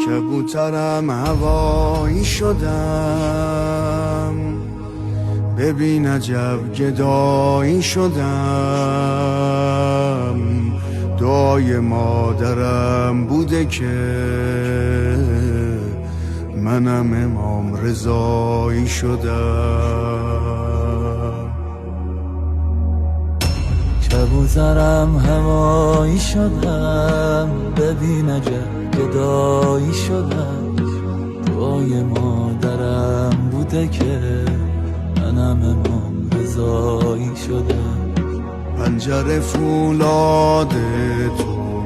کبوترم هوایی شدم، ببین عجب گدایی شدم. دعای مادرم بوده که منم امام رضایی شدم. کبوترم هوایی شدم، ببین عجب گدایی شدم. دعای مادرم بوده که منم امام رضایی شدم. پنجره فولاد تو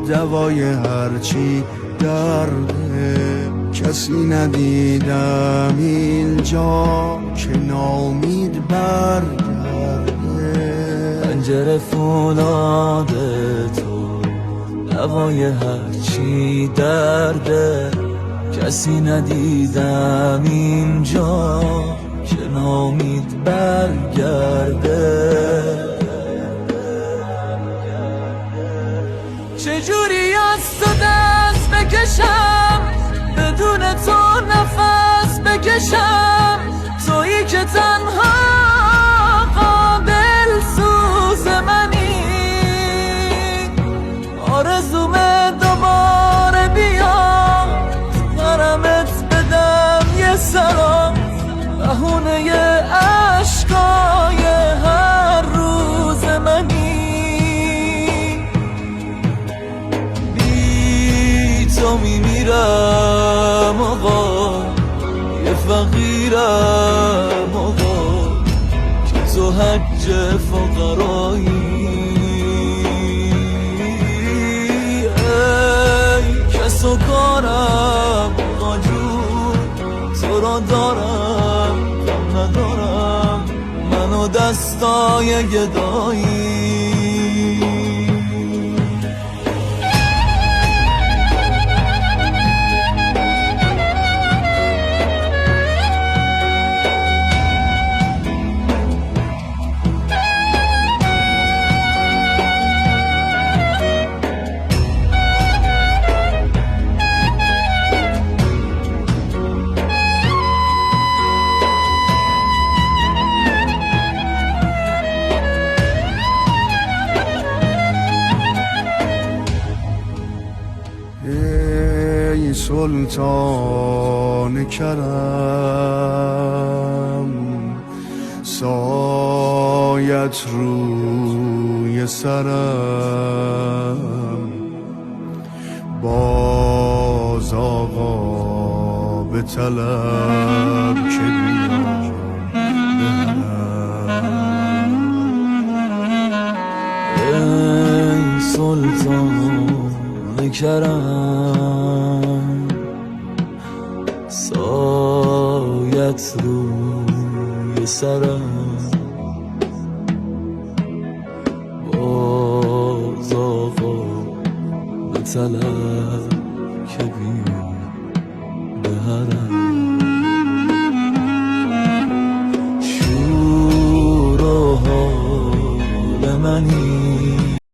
دوای هرچی درده، کسی ندیدم اینجا که ناامید برگرده. پنجره فولاد تو دوای هرچی درده، کسی ندیدم اینجا که ناامید برگرده. چجوری از تو دست بکشم، بدون تو نفس بکشم، تویی که تنها قابل سوز منی. آرزومه دوباره بیا، غرمت بدم یه سلام، بهونه عشقای هر روز منی. بی تو میمیرم آقا، یه فقیرم آقا، که تو حج فقرایی. ای کس و کارم آقا جون، تو را دارم کم ندارم، منو دستای گدایی. ای سلطان کرم، سایت روی سرم. باز آقا به طلب که بیام ای سلطان کرم، سایت روی سرم. باز آقا به طلب که بیام به حرم. شور و حال منی،